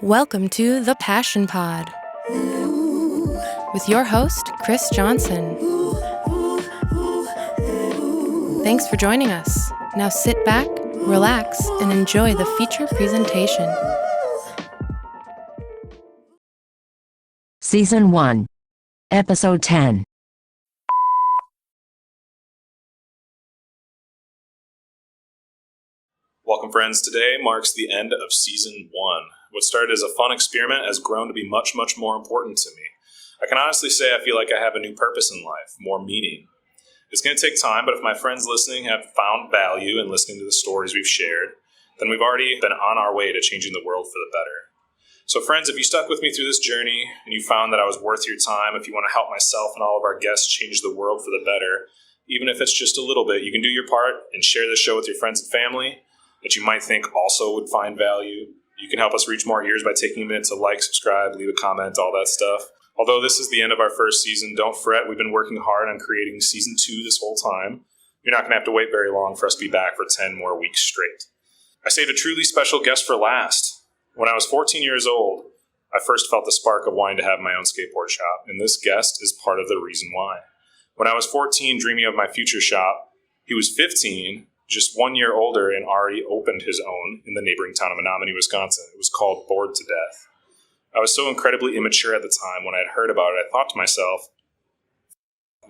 Welcome to The Passion Pod with your host, Chris Johnson. Thanks for joining us. Now sit back, relax, and enjoy the feature presentation. Season 1, Episode 10. Welcome, friends. Today marks the end of Season 1. What started as a fun experiment has grown to be much, much more important to me. I can honestly say I feel like I have a new purpose in life, more meaning. It's going to take time, but if my friends listening have found value in listening to the stories we've shared, then we've already been on our way to changing the world for the better. So friends, if you stuck with me through this journey and you found that I was worth your time, if you want to help myself and all of our guests change the world for the better, even if it's just a little bit, you can do your part and share this show with your friends and family that you might think also would find value. You can help us reach more ears by taking a minute to like, subscribe, leave a comment, all that stuff. Although this is the end of our first season, don't fret. We've been working hard on creating Season 2 this whole time. You're not going to have to wait very long for us to be back for 10 more weeks straight. I saved a truly special guest for last. When I was 14 years old, I first felt the spark of wanting to have my own skateboard shop, and this guest is part of the reason why. When I was 14, dreaming of my future shop, he was 15, just 1 year older, and already opened his own in the neighboring town of Menominee, Wisconsin. It was called Bored to Death. I was so incredibly immature at the time. When I had heard about it, I thought to myself,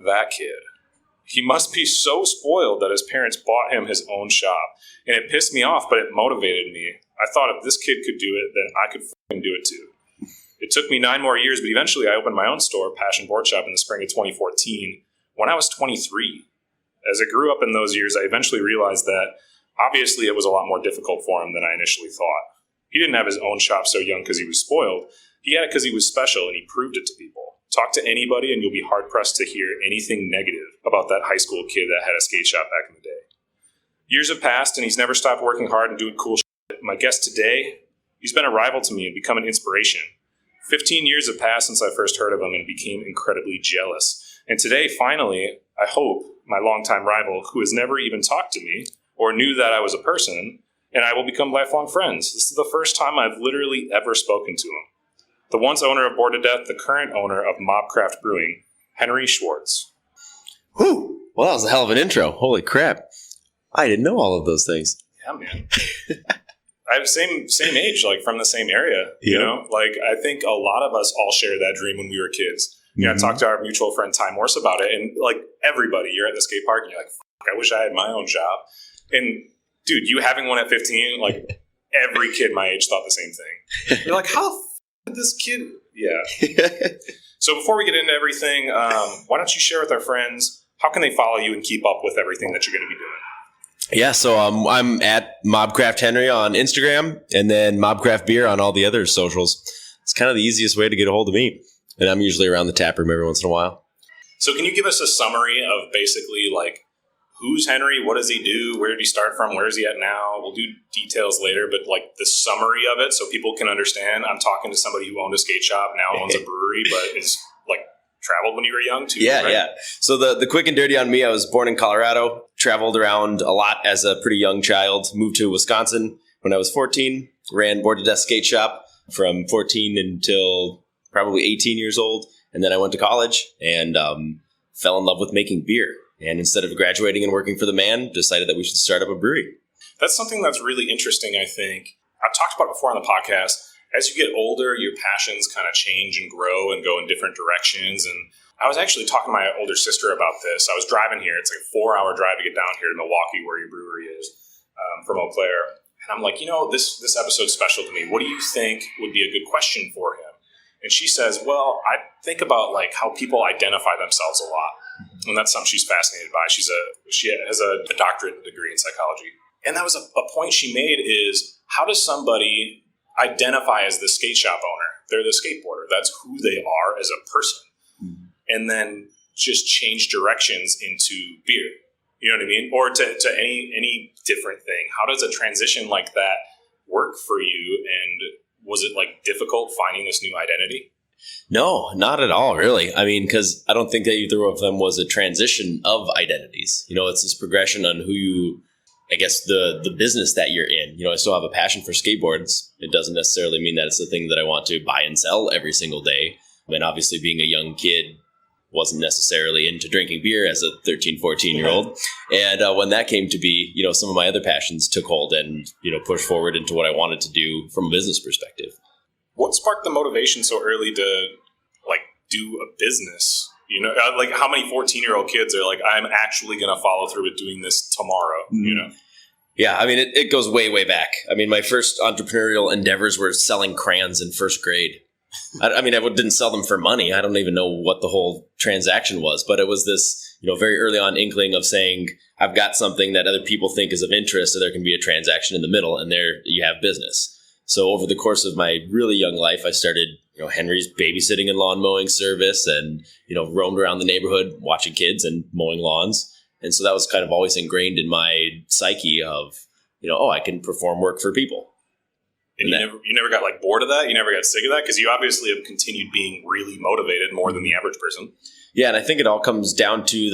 that kid. He must be so spoiled that his parents bought him his own shop. And it pissed me off, but it motivated me. I thought if this kid could do it, then I could fucking do it too. It took me 9 more years, but eventually I opened my own store, Passion Board Shop, in the spring of 2014, when I was 23. As I grew up in those years, I eventually realized that obviously it was a lot more difficult for him than I initially thought. He didn't have his own shop so young because he was spoiled. He had it because he was special, and he proved it to people. Talk to anybody and you'll be hard-pressed to hear anything negative about that high school kid that had a skate shop back in the day. Years have passed, and he's never stopped working hard and doing cool shit. My guest today, he's been a rival to me and become an inspiration. 15 years have passed since I first heard of him and became incredibly jealous. And today, finally, I hope my longtime rival, who has never even talked to me or knew that I was a person, and I will become lifelong friends. This is the first time I've literally ever spoken to him. The once owner of Bored to Death, the current owner of Mobcraft Brewing, Henry Schwartz. Whew. Well, that was a hell of an intro. Holy crap. I didn't know all of those things. Yeah, man. I have same age, like from the same area, you know? Like, I think a lot of us all share that dream when we were kids. You know, I talked to our mutual friend Ty Morse about it, and like everybody, you're at the skate park and you're like, fuck, I wish I had my own shop. And dude, you having one at 15, like every kid my age thought the same thing. You're like, how the f*** did this kid? Yeah. So before we get into everything, why don't you share with our friends, how can they follow you and keep up with everything that you're going to be doing? Yeah, so I'm at Mobcraft Henry on Instagram, and then Mobcraft Beer on all the other socials. It's kind of the easiest way to get a hold of me. And I'm usually around the tap room every once in a while. So can you give us a summary of basically like who's Henry? What does he do? Where did he start from? Where is he at now? We'll do details later, but like the summary of it so people can understand. I'm talking to somebody who owned a skate shop, now owns a brewery, but is like traveled when you were young too. Yeah, right? yeah. So the quick and dirty on me, I was born in Colorado, traveled around a lot as a pretty young child, moved to Wisconsin when I was 14, ran Bored to Death skate shop from 14 until probably 18 years old. And then I went to college and fell in love with making beer. And instead of graduating and working for the man, decided that we should start up a brewery. That's something that's really interesting, I think. I've talked about it before on the podcast. As you get older, your passions kind of change and grow and go in different directions. And I was actually talking to my older sister about this. I was driving here. It's like a 4-hour drive to get down here to Milwaukee, where your brewery is, from Eau Claire. And I'm like, you know, this episode's special to me. What do you think would be a good question for him? And she says, well, I think about like how people identify themselves a lot. And that's something she's fascinated by. She has a doctorate degree in psychology. And that was a point she made is, how does somebody identify as the skate shop owner? They're the skateboarder. That's who they are as a person. Mm-hmm. And then just change directions into beer. You know what I mean? Or to any different thing. How does a transition like that work for you? And was it like difficult finding this new identity? No, not at all, really. I mean, because I don't think that either of them was a transition of identities. You know, it's this progression on who you I guess the business that you're in. I still have a passion for skateboards. It doesn't necessarily mean that it's the thing that I want to buy and sell every single day. And obviously being a young kid, wasn't necessarily into drinking beer as a 13, 14-year-old. And when that came to be, some of my other passions took hold and, pushed forward into what I wanted to do from a business perspective. What sparked the motivation so early to do a business? How many 14-year-old kids are like, I'm actually going to follow through with doing this tomorrow, Yeah, I mean, it goes way, way back. I mean, my first entrepreneurial endeavors were selling crayons in first grade. I didn't sell them for money. I don't even know what the whole transaction was, but it was this, very early on inkling of saying, I've got something that other people think is of interest, so there can be a transaction in the middle, and there you have business. So over the course of my really young life, I started, Henry's babysitting and lawn mowing service and, roamed around the neighborhood watching kids and mowing lawns. And so that was kind of always ingrained in my psyche of, I can perform work for people. And you never got bored of that? You never got sick of that? Because you obviously have continued being really motivated more than the average person. Yeah, and I think it all comes down to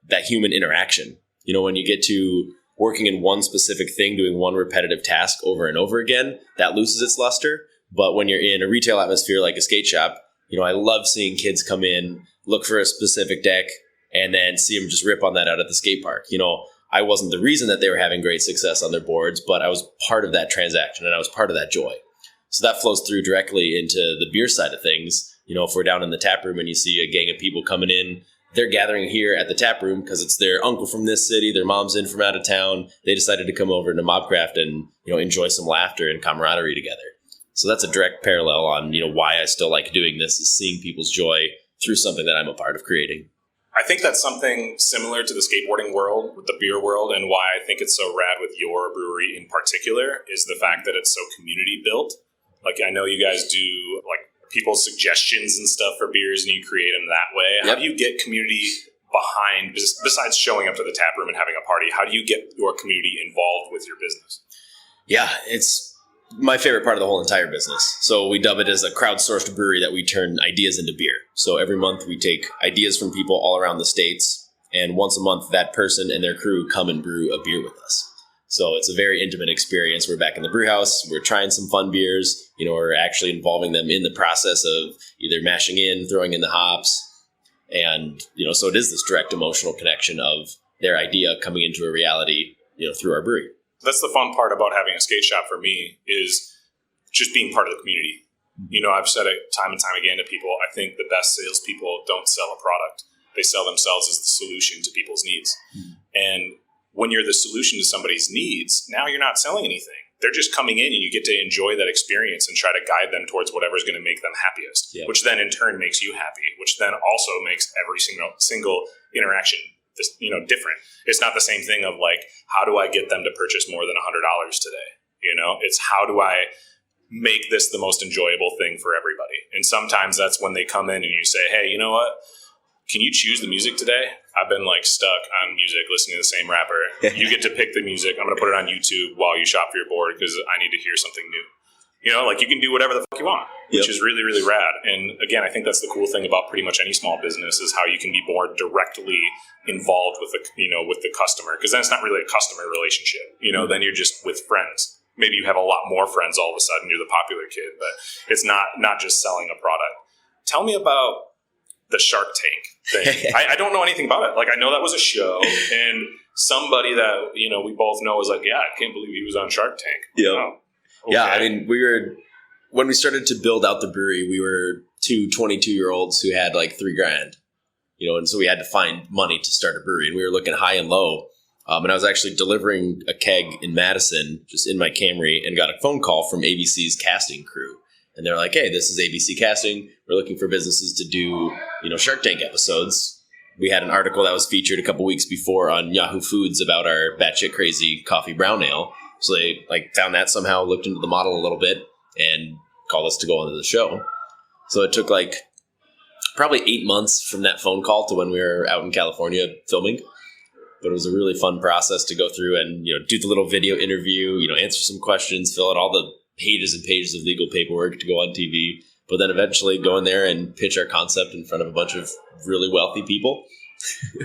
that human interaction. When you get to working in one specific thing, doing one repetitive task over and over again, that loses its luster. But when you're in a retail atmosphere like a skate shop, I love seeing kids come in, look for a specific deck, and then see them just rip on that out at the skate park. I wasn't the reason that they were having great success on their boards, but I was part of that transaction and I was part of that joy. So that flows through directly into the beer side of things. If we're down in the tap room and you see a gang of people coming in, they're gathering here at the tap room because it's their uncle from this city, their mom's in from out of town. They decided to come over to Mobcraft and, enjoy some laughter and camaraderie together. So that's a direct parallel on, why I still like doing this, is seeing people's joy through something that I'm a part of creating. I think that's something similar to the skateboarding world with the beer world, and why I think it's so rad with your brewery in particular is the fact that it's so community built. I know you guys do people's suggestions and stuff for beers and you create them that way. Yep. How do you get community behind, besides showing up to the tap room and having a party, how do you get your community involved with your business? Yeah, it's my favorite part of the whole entire business. So we dub it as a crowdsourced brewery that we turn ideas into beer. So every month we take ideas from people all around the states, and once a month that person and their crew come and brew a beer with us. So it's a very intimate experience. We're back in the brew house. We're trying some fun beers. We're actually involving them in the process of either mashing in, throwing in the hops. And, so it is this direct emotional connection of their idea coming into a reality, through our brewery. That's the fun part about having a skate shop for me, is just being part of the community. I've said it time and time again to people. I think the best salespeople don't sell a product. They sell themselves as the solution to people's needs. Mm-hmm. And when you're the solution to somebody's needs, now you're not selling anything. They're just coming in and you get to enjoy that experience and try to guide them towards whatever's going to make them happiest, which then in turn makes you happy, which then also makes every single interaction different. It's not the same thing of how do I get them to purchase more than $100 today? It's how do I make this the most enjoyable thing for everybody? And sometimes that's when they come in and you say, hey, you know what? Can you choose the music today? I've been stuck on music, listening to the same rapper. You get to pick the music. I'm going to put it on YouTube while you shop for your board because I need to hear something new. You can do whatever the fuck you want, which is really, really rad. And again, I think that's the cool thing about pretty much any small business is how you can be more directly involved with the customer, because then it's not really a customer relationship. Then you're just with friends. Maybe you have a lot more friends all of a sudden. You're the popular kid, but it's not just selling a product. Tell me about the Shark Tank thing. I don't know anything about it. I know that was a show, and somebody that we both know was like, yeah, I can't believe he was on Shark Tank. Yeah. Oh, okay. Yeah, when we started to build out the brewery, we were two 22-year-olds who had $3,000, and so we had to find money to start a brewery, and we were looking high and low. And I was actually delivering a keg in Madison, just in my Camry, and got a phone call from ABC's casting crew. And they're like, hey, this is ABC Casting. We're looking for businesses to do, Shark Tank episodes. We had an article that was featured a couple weeks before on Yahoo Foods about our batshit crazy coffee brown ale. So they found that somehow, looked into the model a little bit, and called us to go onto the show. So it took probably 8 months from that phone call to when we were out in California filming. But it was a really fun process to go through and, do the little video interview, answer some questions, fill out all the pages and pages of legal paperwork to go on TV, but then eventually go in there and pitch our concept in front of a bunch of really wealthy people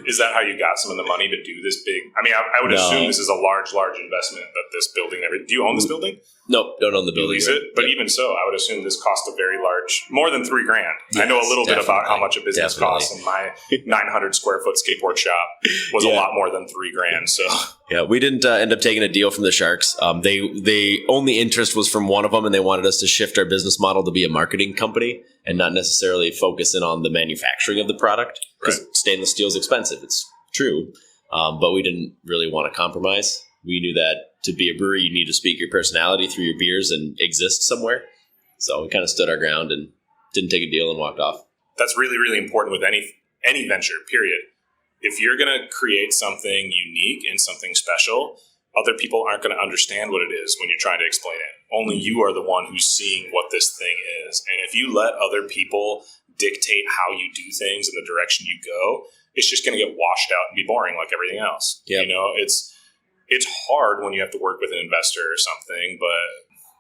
Is that how you got some of the money to do this big? I mean, I would assume this is a large investment that this building. Do you own this building? Nope, don't own the building. You lease it? But even so, I would assume this cost a very large, more than $3,000. Yes, I know a little bit about how much a business costs, and my 900 square foot skateboard shop was a lot more than $3,000. So yeah, we didn't end up taking a deal from the Sharks. They only interest was from one of them, and they wanted us to shift our business model to be a marketing company and not necessarily focus in on the manufacturing of the product, because stainless steel is expensive. It's true, but we didn't really want to compromise. We knew that to be a brewery, you need to speak your personality through your beers and exist somewhere. So we kind of stood our ground and didn't take a deal and walked off. That's really, really important with any venture, period. If you're going to create something unique and something special, other people aren't going to understand what it is when you're trying to explain it. Only you are the one who's seeing what this thing is. And if you let other people dictate how you do things and the direction you go, it's just going to get washed out and be boring like everything else. Yep. You know, it's hard when you have to work with an investor or something, but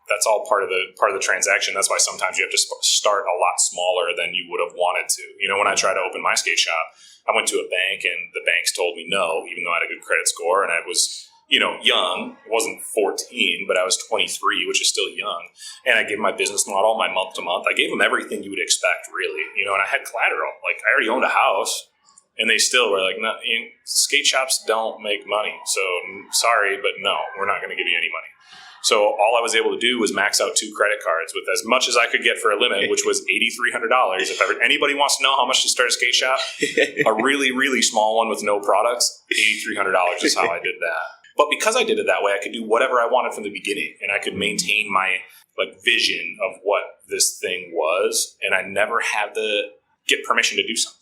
that's all part of the transaction. That's why sometimes you have to start a lot smaller than you would have wanted to. You know, when I tried to open my skate shop, I went to a bank and the banks told me no, even though I had a good credit score and I was, you know, young. I wasn't 14, but I was 23, which is still young. And I gave my business model, my month to month. I gave them everything you would expect, really. You know, and I had collateral. Like, I already owned a house. And they still were like, no, skate shops don't make money. So sorry, but no, we're not going to give you any money. So all I was able to do was max out 2 credit cards with as much as I could get for a limit, which was $8,300. If anybody wants to know how much to start a skate shop, a really, really small one with no products, $8,300 is how I did that. But because I did it that way, I could do whatever I wanted from the beginning, and I could maintain my vision of what this thing was, and I never had to get permission to do something,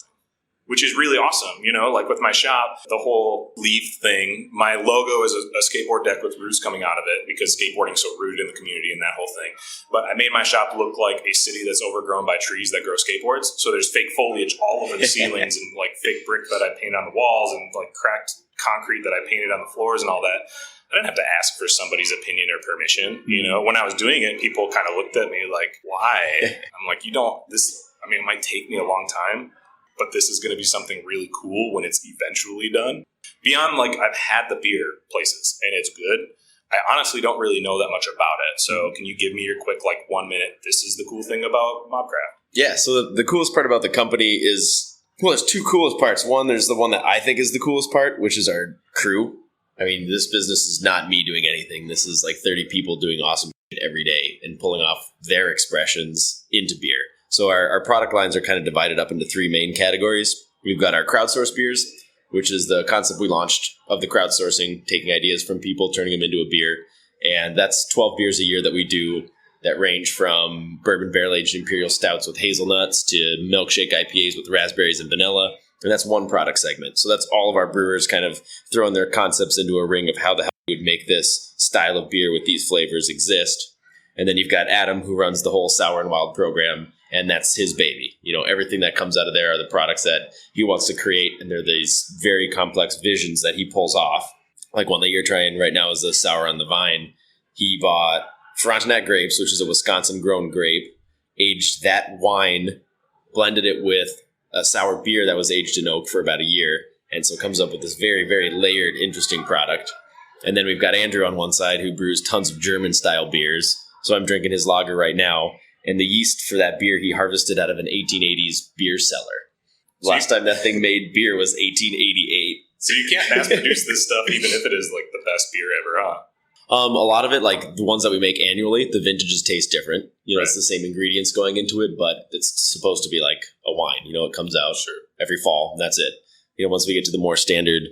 which is really awesome. You know, like with my shop, the whole leaf thing, my logo is a skateboard deck with roots coming out of it because skateboarding's so rooted in the community and that whole thing. But I made my shop look like a city that's overgrown by trees that grow skateboards. So there's fake foliage all over the ceilings and like fake brick that I painted on the walls and like cracked concrete that I painted on the floors and all that. I didn't have to ask for somebody's opinion or permission. You know, when I was doing it, people kind of looked at me like, why? I'm like, it might take me a long time, but this is going to be something really cool when it's eventually done. Beyond, I've had the beer places, and it's good. I honestly don't really know that much about it. So can you give me your quick, 1 minute, this is the cool thing about Mobcraft? Yeah, so the coolest part about the company is, there's 2 coolest parts. One, there's the one that I think is the coolest part, which is our crew. I mean, this business is not me doing anything. This is 30 people doing awesome shit every day and pulling off their expressions into beer. So our product lines are kind of divided up into 3 main categories. We've got our crowdsourced beers, which is the concept we launched of the crowdsourcing, taking ideas from people, turning them into a beer. And that's 12 beers a year that we do that range from bourbon barrel-aged imperial stouts with hazelnuts to milkshake IPAs with raspberries and vanilla. And that's one product segment. So that's all of our brewers kind of throwing their concepts into a ring of how the hell we would make this style of beer with these flavors exist. And then you've got Adam, who runs the whole Sour and Wild program. And that's his baby. You know, everything that comes out of there are the products that he wants to create. And they're these very complex visions that he pulls off. Like one that you're trying right now is the Sour on the Vine. He bought Frontenac grapes, which is a Wisconsin-grown grape, aged that wine, blended it with a sour beer that was aged in oak for about a year. And so it comes up with this very, very layered, interesting product. And then we've got Andrew on one side who brews tons of German-style beers. So I'm drinking his lager right now. And the yeast for that beer he harvested out of an 1880s beer cellar. Last time that thing made beer was 1888. So you can't mass produce this stuff even if it is the best beer ever, huh? A lot of it, the ones that we make annually, the vintages taste different. You know, It's the same ingredients going into it, but it's supposed to be like a wine. You know, it comes out every fall, and that's it. You know, once we get to the more standard,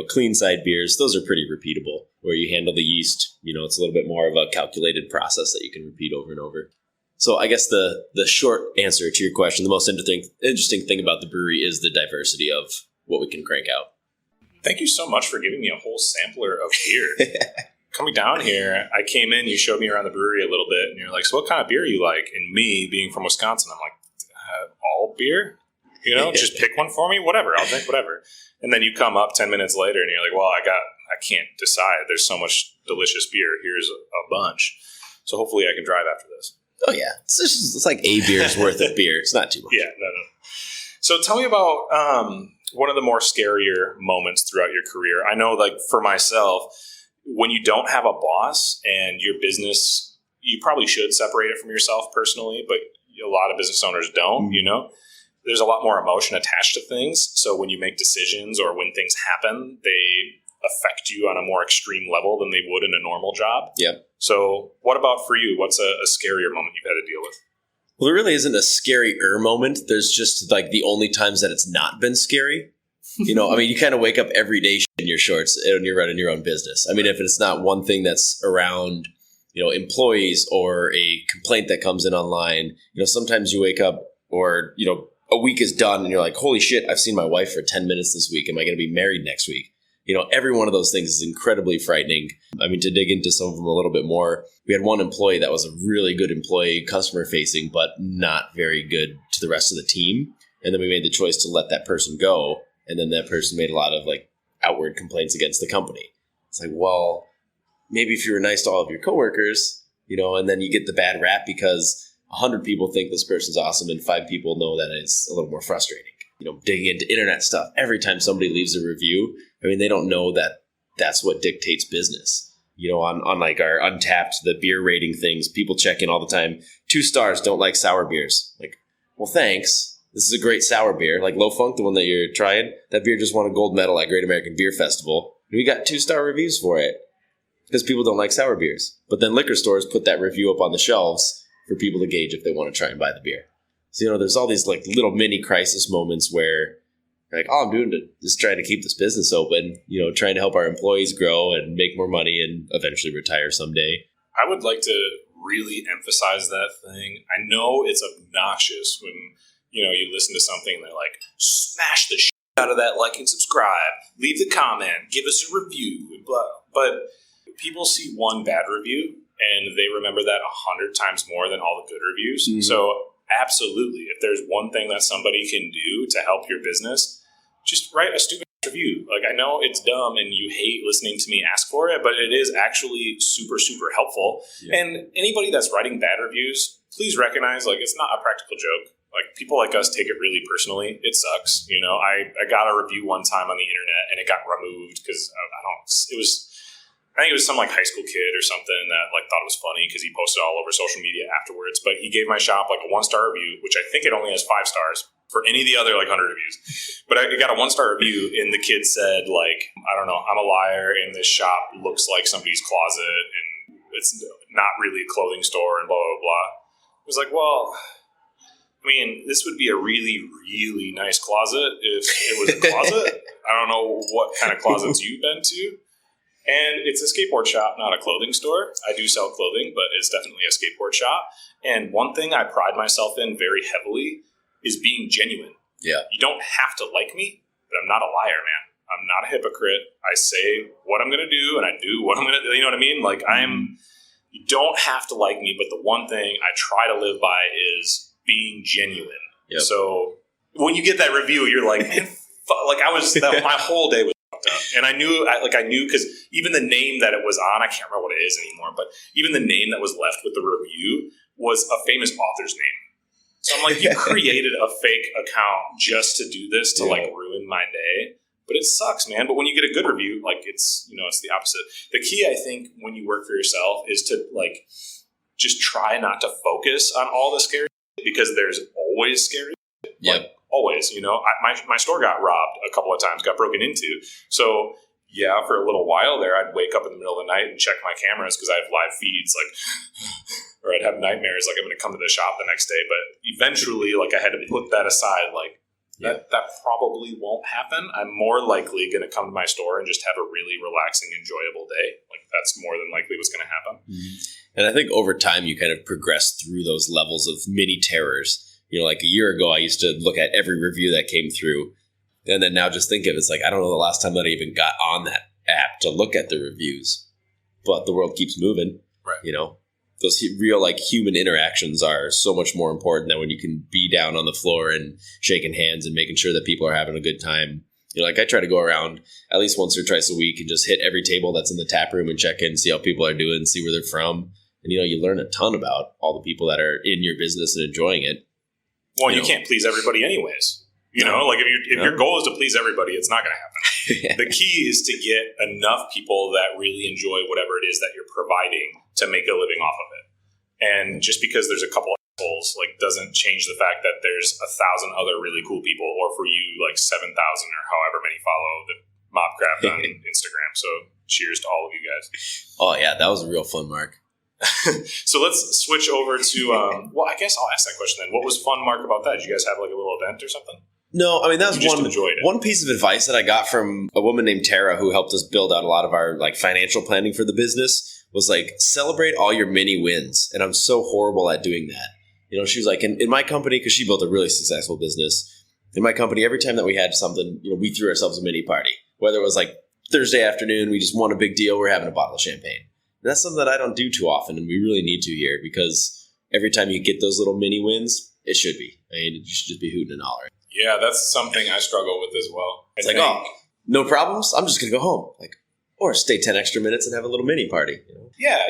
clean side beers, those are pretty repeatable. Where you handle the yeast, it's a little bit more of a calculated process that you can repeat over and over. So I guess the short answer to your question, the most interesting thing about the brewery is the diversity of what we can crank out. Thank you so much for giving me a whole sampler of beer. Coming down here, I came in, you showed me around the brewery a little bit, and you're like, so what kind of beer you like? And me, being from Wisconsin, I'm like, all beer? Just pick one for me? Whatever, I'll drink whatever. And then you come up 10 minutes later, and you're like, well, I can't decide. There's so much delicious beer. Here's a bunch. So hopefully I can drive after this. Oh, yeah. It's like a beer's worth of beer. It's not too much. Yeah, no. So tell me about one of the more scarier moments throughout your career? I know, like, for myself, when you don't have a boss and your business, you probably should separate it from yourself personally, but a lot of business owners don't, There's a lot more emotion attached to things. So when you make decisions or when things happen, they affect you on a more extreme level than they would in a normal job. Yep. So what about for you? What's a scarier moment you've had to deal with? Well, there really isn't a scary-er moment. There's just like the only times that it's not been scary. You kind of wake up every day in your shorts and you're running your own business. I mean, if it's not one thing that's around, employees or a complaint that comes in online, sometimes you wake up or, a week is done and you're like, holy shit, I've seen my wife for 10 minutes this week. Am I going to be married next week? Every one of those things is incredibly frightening. I mean, to dig into some of them a little bit more, we had one employee that was a really good employee, customer facing, but not very good to the rest of the team. And then we made the choice to let that person go. And then that person made a lot of like outward complaints against the company. It's like, well, maybe if you were nice to all of your coworkers, and then you get the bad rap because 100 people think this person's awesome and 5 people know that it's a little more frustrating. Digging into internet stuff, every time somebody leaves a review, they don't know that that's what dictates business. On like our Untapped, the beer rating things, people check in all the time. 2 stars, don't like sour beers. Like, well, thanks. This is a great sour beer. Like Low Funk, the one that you're trying, that beer just won a gold medal at Great American Beer Festival. And we got 2-star reviews for it because people don't like sour beers. But then liquor stores put that review up on the shelves for people to gauge if they want to try and buy the beer. So, there's all these like little mini crisis moments where like, all I'm doing to just trying to keep this business open, trying to help our employees grow and make more money and eventually retire someday. I would like to really emphasize that thing. I know it's obnoxious when, you listen to something and they're like, smash the shit out of that like and subscribe, leave the comment, give us a review, and blah. But people see one bad review and they remember that 100 times more than all the good reviews. Mm-hmm. So absolutely, if there's one thing that somebody can do to help your business, just write a stupid review. Like, I know it's dumb and you hate listening to me ask for it, but it is actually super, super helpful. Yeah. And anybody that's writing bad reviews, please recognize, like, it's not a practical joke. Like, people like us take it really personally. It sucks. I got a review one time on the internet and it got removed because I think it was some like high school kid or something that like thought it was funny because he posted all over social media afterwards. But he gave my shop like a 1-star review, which I think it only has 5 stars for any of the other like 100 reviews. But I got a 1-star review and the kid said like, I don't know, I'm a liar and this shop looks like somebody's closet and it's not really a clothing store and blah, blah, blah. I was like, well, this would be a really, really nice closet if it was a closet. I don't know what kind of closets you've been to. And it's a skateboard shop, not a clothing store. I do sell clothing, but it's definitely a skateboard shop. And one thing I pride myself in very heavily is being genuine. Yeah. You don't have to like me, but I'm not a liar, man. I'm not a hypocrite. I say what I'm going to do and I do what I'm going to do. You know what I mean? Like you don't have to like me, but the one thing I try to live by is being genuine. Yep. So when you get that review, you're like, man, my whole day was fucked up. And I knew because even the name that it was on, I can't remember what it is anymore, but even the name that was left with the review was a famous author's name. So I'm like, you created a fake account just to do this, to like ruin my day. But it sucks, man. But when you get a good review, like it's the opposite. The key, I think, when you work for yourself is to like just try not to focus on all the scary shit, because there's always scary shit. Yep. Like, always, my store got robbed a couple of times, got broken into. So yeah, for a little while there, I'd wake up in the middle of the night and check my cameras because I have live feeds, or I'd have nightmares like I'm going to come to the shop the next day. But eventually, like I had to put that aside, like that probably won't happen. I'm more likely going to come to my store and just have a really relaxing, enjoyable day. Like that's more than likely what's going to happen. Mm-hmm. And I think over time, you kind of progress through those levels of mini terrors. Like a year ago, I used to look at every review that came through. And then now just think of it, it's like, I don't know the last time that I even got on that app to look at the reviews. But the world keeps moving. Right. Those real like human interactions are so much more important than when you can be down on the floor and shaking hands and making sure that people are having a good time. Like I try to go around at least once or twice a week and just hit every table that's in the tap room and check in, see how people are doing, see where they're from. And, you learn a ton about all the people that are in your business and enjoying it. Well, you can't please everybody anyways. You know, like if your goal is to please everybody, it's not going to happen. The key is to get enough people that really enjoy whatever it is that you're providing to make a living off of it. And just because there's a couple assholes, like, doesn't change the fact that there's 1,000 other really cool people, or for you, like 7,000 or however many follow the Mobcraft on Instagram. So cheers to all of you guys. Oh yeah, that was a real fun, Mark. So let's switch over to, well, I guess I'll ask that question then. What was fun, Mark, about that? Did you guys have like a little event or something? No, I mean, that was one piece of advice that I got from a woman named Tara, who helped us build out a lot of our like financial planning for the business, was like, celebrate all your mini wins. And I'm so horrible at doing that. You know, she was like, in my company, because she built a really successful business, in my company, every time that we had something, you know, we threw ourselves a mini party. Whether it was like Thursday afternoon, we just won a big deal, we're having a bottle of champagne. And that's something that I don't do too often, and we really need to here, because every time you get those little mini wins, it should be. I mean, you should just be hooting and hollering. Yeah, that's something I struggle with as well. It's like, oh, no problems. I'm just going to go home. Like, or stay 10 extra minutes and have a little mini party. You know? Yeah.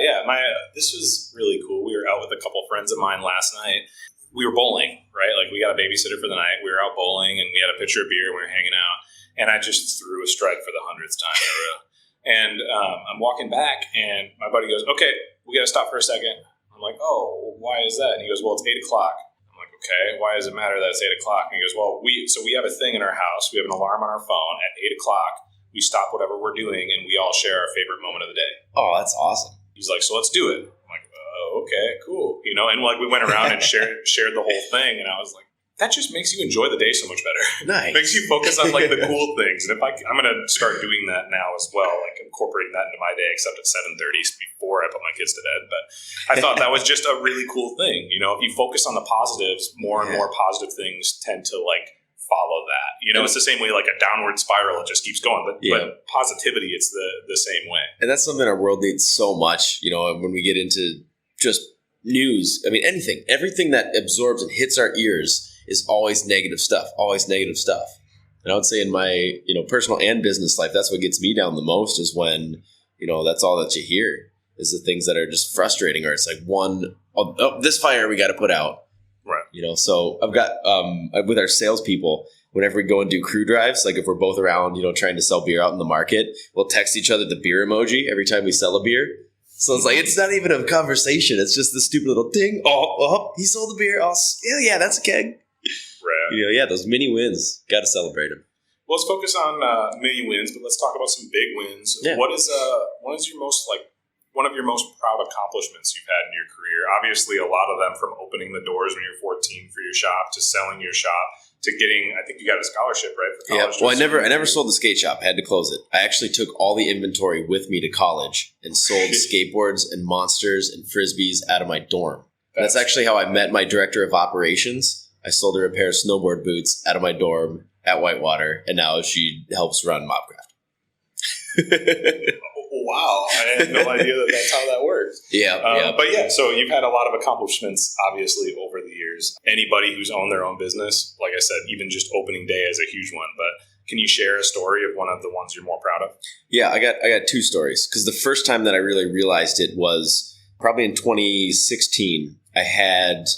This was really cool. We were out with a couple friends of mine last night. We were bowling, right? Like, we got a babysitter for the night. We were out bowling, and we had a pitcher of beer, and we were hanging out. And I just threw a strike for the 100th time in a row. And I'm walking back, and my buddy goes, okay, we got to stop for a second. I'm like, oh, why is that? And he goes, well, it's 8 o'clock. Okay, why does it matter that it's 8 o'clock? And he goes, well, we have a thing in our house. We have an alarm on our phone at 8 o'clock. We stop whatever we're doing, and we all share our favorite moment of the day. Oh, that's awesome. He's like, so let's do it. I'm like, oh, okay, cool. You know, and like we went around and shared the whole thing, and I was like, that just makes you enjoy the day so much better. Nice. Makes you focus on like the cool things. And I'm going to start doing that now as well, like incorporating that into my day, except at 7:30 before I put my kids to bed. But I thought that was just a really cool thing. You know, if you focus on the positives, more and more positive things tend to like follow that. You know, it's the same way, like a downward spiral, it just keeps going. But positivity, it's the same way. And that's something our world needs so much. You know, when we get into just news, I mean, everything that absorbs and hits our ears is always negative stuff. And I would say in my, you know, personal and business life, that's what gets me down the most, is when, you know, that's all that you hear is the things that are just frustrating, or it's like this fire we got to put out. Right. You know, so I've got, with our salespeople, whenever we go and do crew drives, like if we're both around, you know, trying to sell beer out in the market, we'll text each other the beer emoji every time we sell a beer. So it's like, it's not even a conversation. It's just the stupid little ding. Oh, he sold the beer. Oh, yeah, that's a keg. Right. You know, yeah, those mini wins, got to celebrate them. Well, let's focus on mini wins, but let's talk about some big wins. Yeah. What is your most one of your most proud accomplishments you've had in your career? Obviously, a lot of them from opening the doors when you're 14 for your shop, to selling your shop, to getting, I think you got a scholarship, right? For college. Yeah. Well, I never sold the skate shop. I had to close it. I actually took all the inventory with me to college and sold skateboards and monsters and frisbees out of my dorm. That's actually how I met my director of operations. I sold her a pair of snowboard boots out of my dorm at Whitewater, and now she helps run Mobcraft. Wow. I had no idea that that's how that works. Yeah. But yeah, so you've had a lot of accomplishments, obviously, over the years. Anybody who's owned their own business, like I said, even just opening day is a huge one. But can you share a story of one of the ones you're more proud of? Yeah, I got two stories. Because the first time that I really realized it was probably in 2016. I had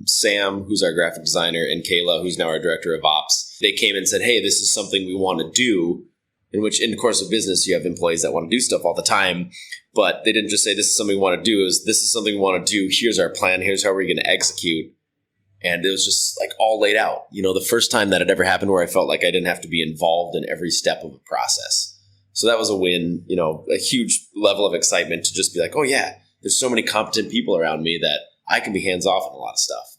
Sam, who's our graphic designer, and Kayla, who's now our director of ops. They came and said, hey, this is something we want to do, in which in the course of business, you have employees that want to do stuff all the time. But they didn't just say, this is something we want to do. This is something we want to do. Here's our plan. Here's how we're going to execute. And it was just like all laid out. You know, the first time that it ever happened where I felt like I didn't have to be involved in every step of the process. So that was a win, you know, a huge level of excitement to just be like, oh yeah, there's so many competent people around me that I can be hands off on a lot of stuff.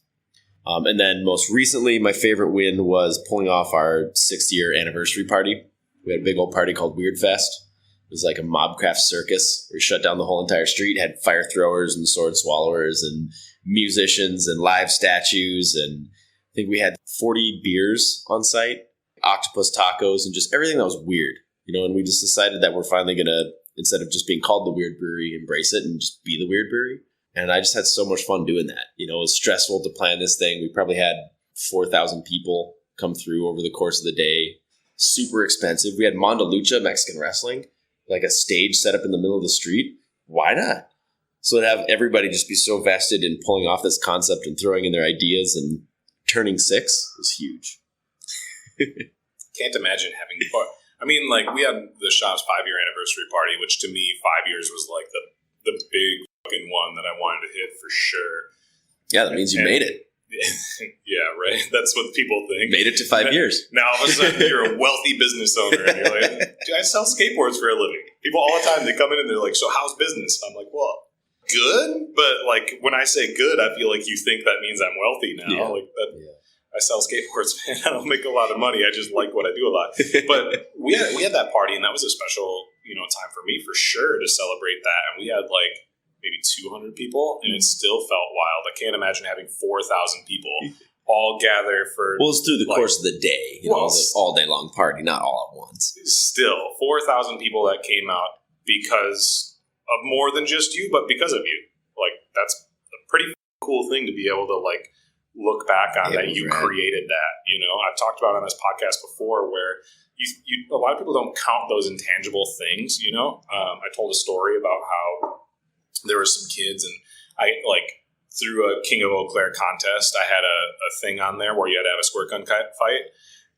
And then most recently, my favorite win was pulling off our 6th-year anniversary party. We had a big old party called Weird Fest. It was like a Mobcraft circus where we shut down the whole entire street, had fire throwers and sword swallowers and musicians and live statues. And I think we had 40 beers on site, octopus tacos, and just everything that was weird. You know, and we just decided that we're finally going to, instead of just being called the Weird Brewery, embrace it and just be the Weird Brewery. And I just had so much fun doing that. You know, it was stressful to plan this thing. We probably had 4,000 people come through over the course of the day. Super expensive. We had Mondalucha Mexican wrestling, like a stage set up in the middle of the street. Why not? So to have everybody just be so vested in pulling off this concept and throwing in their ideas and turning 6 was huge. Can't imagine having. I mean, like we had the shop's 5-year anniversary party, which to me 5 years was like the big fucking one that I wanted to hit for sure. Yeah, that means you made it. Yeah, right. That's what people think. Made it to 5 years. Now all of a sudden you're a wealthy business owner and you're like, "Dude, I sell skateboards for a living." People all the time, they come in and they're like, "So how's business?" I'm like, "Well, good." But like when I say good, I feel like you think that means I'm wealthy now. Yeah. Like that. Yeah. I sell skateboards, man. I don't make a lot of money. I just like what I do a lot. But we had that party, and that was a special, time for me for sure to celebrate that. And we had like maybe 200 people, and it still felt wild. I can't imagine having 4,000 people all gather for. Well, it's through the course of the day, all day long party, not all at once. Still, 4,000 people that came out because of more than just you, but because of you. Like that's a pretty cool thing to be able to like look back on that you created that. I've talked about on this podcast before where you a lot of people don't count those intangible things. I told a story about how there were some kids, and I like through a King of Eau Claire contest, I had a thing on there where you had to have a squirt gun fight.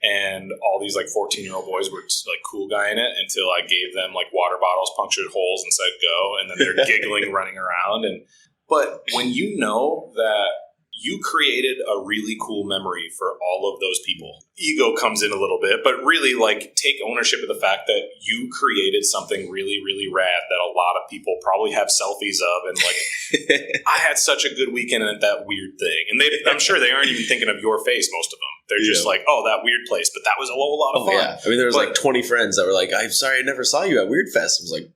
And all these like 14-year-old boys were just like cool guy in it until I gave them like water bottles, punctured holes, and said go. And then they're giggling, running around. But when you know that you created a really cool memory for all of those people, ego comes in a little bit, but really like take ownership of the fact that you created something really, really rad that a lot of people probably have selfies of. And like, I had such a good weekend at that weird thing. And I'm sure they aren't even thinking of your face, most of them. They're just like, oh, that weird place. But that was a whole lot of fun. Yeah. I mean, there was like 20 friends that were like, I'm sorry I never saw you at Weird Fest. I was like,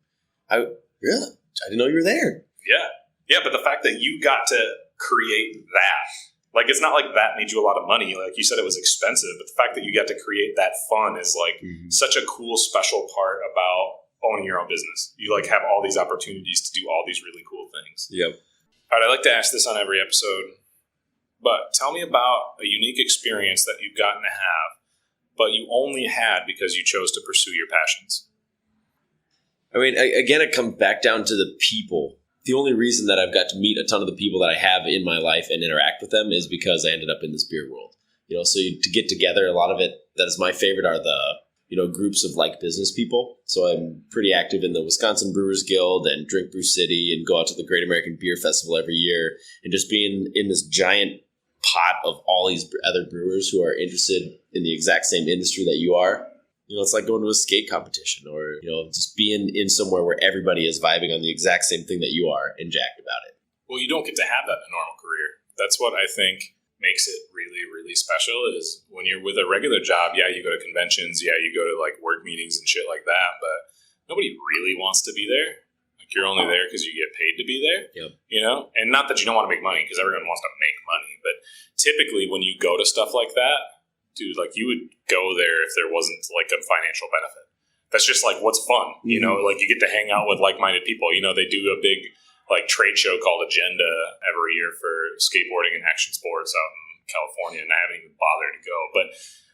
really? I didn't know you were there. Yeah. Yeah, but the fact that you got to create that, like it's not like that made you a lot of money. Like you said, it was expensive, but the fact that you got to create that fun is like such a cool, special part about owning your own business. You like have all these opportunities to do all these really cool things. Yep. All right, I like to ask this on every episode, but tell me about a unique experience that you've gotten to have, but you only had because you chose to pursue your passions. I mean, again, it comes back down to the people. The only reason that I've got to meet a ton of the people that I have in my life and interact with them is because I ended up in this beer world. So to get together, a lot of it that is my favorite are the, groups of like business people. So I'm pretty active in the Wisconsin Brewers Guild and Drink Brew City and go out to the Great American Beer Festival every year, and just being in this giant pot of all these other brewers who are interested in the exact same industry that you are. It's like going to a skate competition or, just being in somewhere where everybody is vibing on the exact same thing that you are and jacked about it. Well, you don't get to have that in a normal career. That's what I think makes it really, really special is when you're with a regular job, yeah, you go to conventions, yeah, you go to like work meetings and shit like that, but nobody really wants to be there. Like you're only there because you get paid to be there, And not that you don't want to make money because everyone wants to make money, but typically when you go to stuff like that, dude, like you would go there if there wasn't like a financial benefit. That's just like what's fun, like you get to hang out with like-minded people. They do a big like trade show called Agenda every year for skateboarding and action sports out in California, and I haven't even bothered to go, but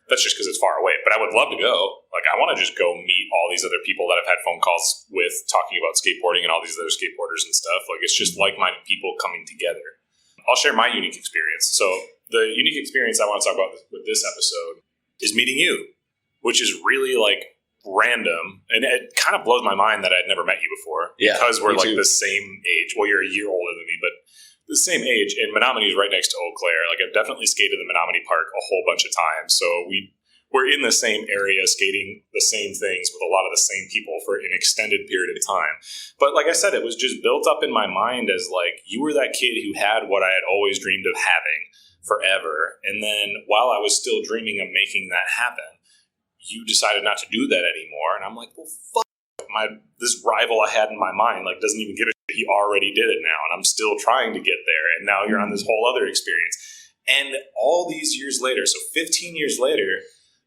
that's just because it's far away. But I would love to go. Like I want to just go meet all these other people that I've had phone calls with talking about skateboarding and all these other skateboarders and stuff. Like it's just like-minded people coming together. I'll share my unique experience. So the unique experience I want to talk about with this episode is meeting you, which is really like random. And it kind of blows my mind that I'd never met you before because we're like the same age. Well, you're a year older than me, but the same age. And Menominee is right next to Eau Claire. Like I've definitely skated the Menominee Park a whole bunch of times. So we're in the same area skating the same things with a lot of the same people for an extended period of time. But like I said, it was just built up in my mind as like you were that kid who had what I had always dreamed of having forever. And then while I was still dreaming of making that happen, you decided not to do that anymore. And I'm like, well, fuck. This rival I had in my mind like doesn't even give a shit. He already did it now. And I'm still trying to get there. And now you're on this whole other experience. And all these years later, so 15 years later,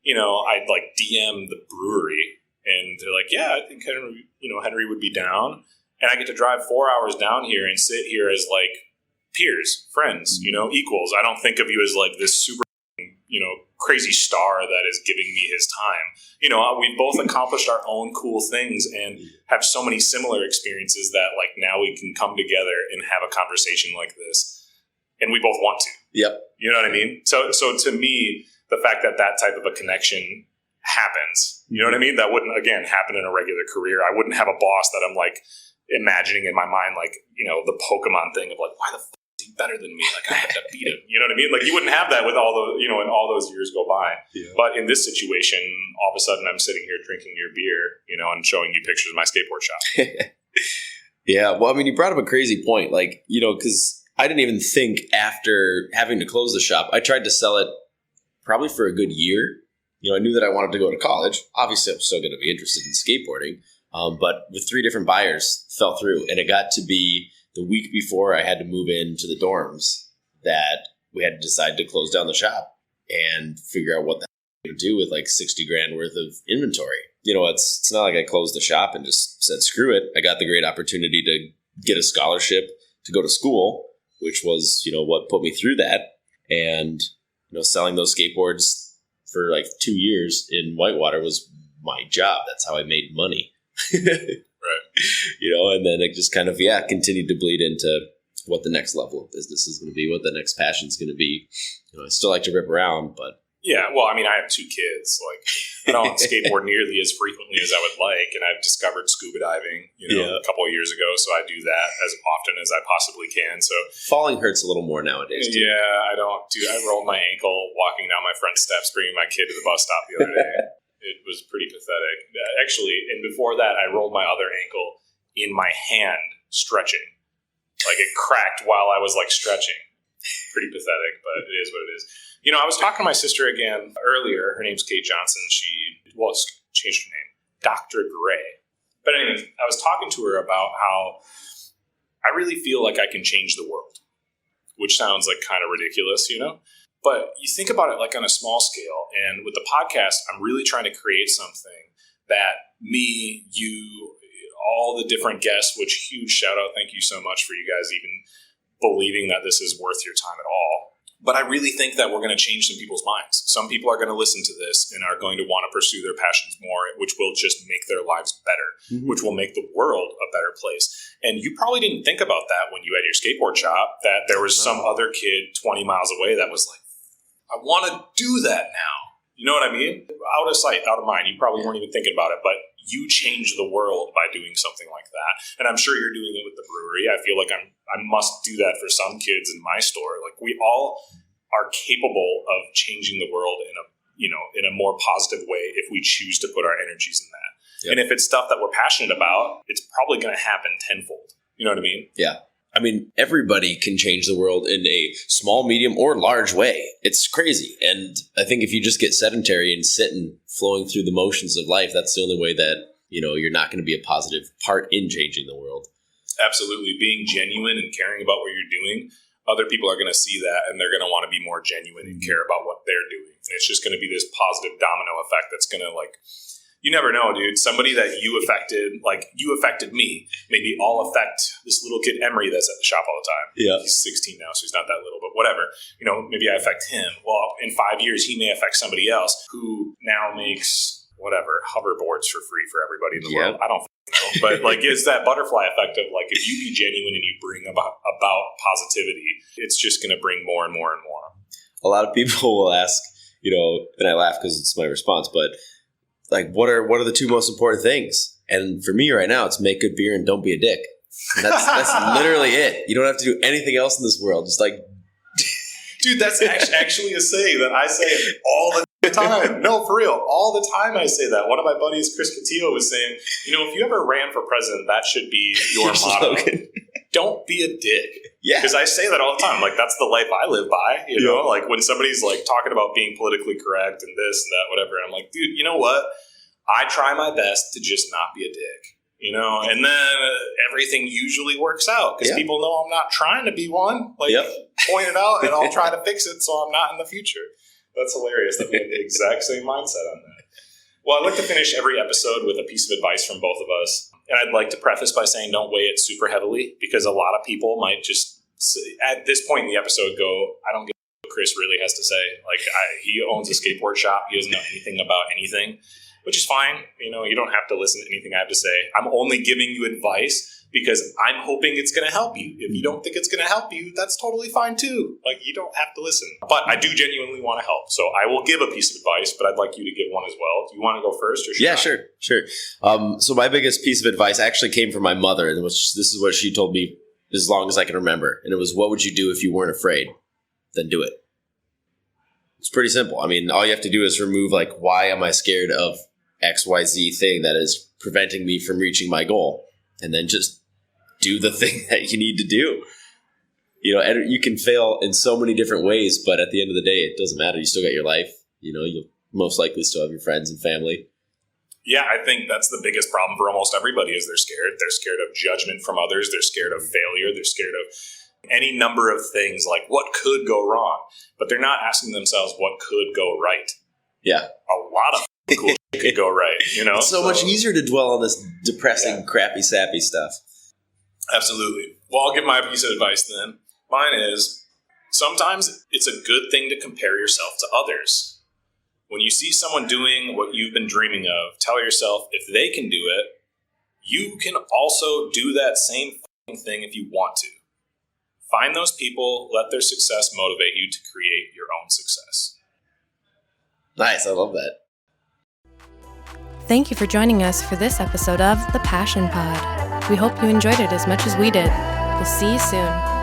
I'd like DM the brewery and they're like, yeah, I think Henry would be down. And I get to drive 4 hours down here and sit here as like peers, friends, equals. I don't think of you as like this super, crazy star that is giving me his time. We both accomplished our own cool things and have so many similar experiences that like now we can come together and have a conversation like this. And we both want to. Yep. You know what I mean? So to me, the fact that that type of a connection happens, you know what I mean? That wouldn't, again, happen in a regular career. I wouldn't have a boss that I'm like imagining in my mind, like, you know, the Pokemon thing of like, why the f- is he better than me? Like, I have to beat him. You know what I mean? Like, you wouldn't have that with all the, you know, and all those years go by. Yeah. But in this situation, all of a sudden I'm sitting here drinking your beer, you know, and showing you pictures of my skateboard shop. Yeah. Well, I mean, you brought up a crazy point, like, you know, because I didn't even think after having to close the shop, I tried to sell it probably for a good year. You know, I knew that I wanted to go to college. Obviously, I'm still going to be interested in skateboarding. But with 3 different buyers, fell through. And it got to be the week before I had to move into the dorms that we had to decide to close down the shop and figure out what the heck to do with like 60 grand worth of inventory. You know, it's not like I closed the shop and just said, screw it. I got the great opportunity to get a scholarship to go to school, which was, you know, what put me through that. And, you know, selling those skateboards for like 2 years in Whitewater was my job. That's how I made money. Right. You know, and then it just kind of, continued to bleed into what the next level of business is going to be, what the next passion is going to be. You know, I still like to rip around, but. Yeah, well, I mean, I have 2 kids. Like, I don't skateboard nearly as frequently as I would like, and I've discovered scuba diving, you know, a couple of years ago, so I do that as often as I possibly can. So falling hurts a little more nowadays, too. Yeah, I rolled my ankle walking down my front steps, bringing my kid to the bus stop the other day. It was pretty pathetic. Actually, and before that, I rolled my other ankle in my hand stretching. Like, it cracked while I was, like, stretching. Pretty pathetic, but it is what it is. You know, I was talking to my sister again earlier. Her name's Kate Johnson. She changed her name, Dr. Gray. But anyways, I was talking to her about how I really feel like I can change the world, which sounds like kind of ridiculous, you know? But you think about it like on a small scale. And with the podcast, I'm really trying to create something that me, you, all the different guests, which huge shout out. Thank you so much for you guys even believing that this is worth your time at all. But I really think that we're going to change some people's minds. Some people are going to listen to this and are going to want to pursue their passions more, which will just make their lives better, which will make the world a better place. And you probably didn't think about that when you had your skateboard shop, that there was some other kid 20 miles away that was like, I want to do that now. You know what I mean? Out of sight, out of mind. You probably weren't even thinking about it, but you changed the world by doing something like that. And I'm sure you're doing it with the brewery. I feel like I must do that for some kids in my store. Like, we all are capable of changing the world in a more positive way if we choose to put our energies in that. Yep. And if it's stuff that we're passionate about, it's probably going to happen tenfold. You know what I mean? Yeah. I mean, everybody can change the world in a small, medium, or large way. It's crazy. And I think if you just get sedentary and sit and flowing through the motions of life, that's the only way that, you know, you're not going to be a positive part in changing the world. Absolutely. Being genuine and caring about what you're doing, other people are going to see that and they're going to want to be more genuine and care about what they're doing. And it's just going to be this positive domino effect that's going to, like, you never know, dude. Somebody that you affected, like you affected me, maybe I'll affect this little kid, Emery, that's at the shop all the time. Yeah. He's 16 now, so he's not that little, but whatever. You know, maybe I affect him. Well, in 5 years, he may affect somebody else who now makes, whatever, hoverboards for free for everybody in the world. I don't know. But, like, it's that butterfly effect of, like, if you be genuine and you bring about positivity, it's just going to bring more and more and more. A lot of people will ask, you know, and I laugh because it's my response, but like, what are the 2 most important things? And for me right now, it's make good beer and don't be a dick. And that's literally it. You don't have to do anything else in this world. Just like, dude, that's actually a saying that I say all the time. No, for real. All the time I say that. One of my buddies, Chris Catillo, was saying, you know, if you ever ran for president, that should be your motto. Don't be a dick. Yeah. Because I say that all the time. Like, that's the life I live by. You know, like when somebody's like talking about being politically correct and this and that, whatever. I'm like, dude, you know what? I try my best to just not be a dick. You know, and then everything usually works out because people know I'm not trying to be one. Like, point it out and I'll try to fix it so I'm not in the future. That's hilarious that we have the exact same mindset on that. Well, I'd like to finish every episode with a piece of advice from both of us. And I'd like to preface by saying don't weigh it super heavily because a lot of people might just, at this point in the episode, go, I don't get what Chris really has to say. Like, he owns a skateboard shop. He doesn't know anything about anything. which is fine. You know, you don't have to listen to anything I have to say. I'm only giving you advice because I'm hoping it's going to help you. If you don't think it's going to help you, that's totally fine too. Like, you don't have to listen. But I do genuinely want to help. So I will give a piece of advice, but I'd like you to give one as well. Do you want to go first? Or should I? Sure. So my biggest piece of advice actually came from my mother, and this is what she told me as long as I can remember. And it was, what would you do if you weren't afraid? Then do it. It's pretty simple. I mean, all you have to do is remove, like, why am I scared of XYZ thing that is preventing me from reaching my goal? And then just do the thing that you need to do. You know, and you can fail in so many different ways, but at the end of the day, it doesn't matter. You still got your life. You know, you'll most likely still have your friends and family. Yeah, I think that's the biggest problem for almost everybody is they're scared. They're scared of judgment from others. They're scared of failure. They're scared of any number of things, like what could go wrong. But they're not asking themselves what could go right. Yeah. A lot of cool shit could go right, you know? It's so much easier to dwell on this depressing, crappy, sappy stuff. Absolutely. Well, I'll give my piece of advice then. Mine is, sometimes it's a good thing to compare yourself to others. When you see someone doing what you've been dreaming of, tell yourself, if they can do it, you can also do that same thing if you want to. Find those people, let their success motivate you to create your own success. Nice, I love that. Thank you for joining us for this episode of The Passion Pod. We hope you enjoyed it as much as we did. We'll see you soon.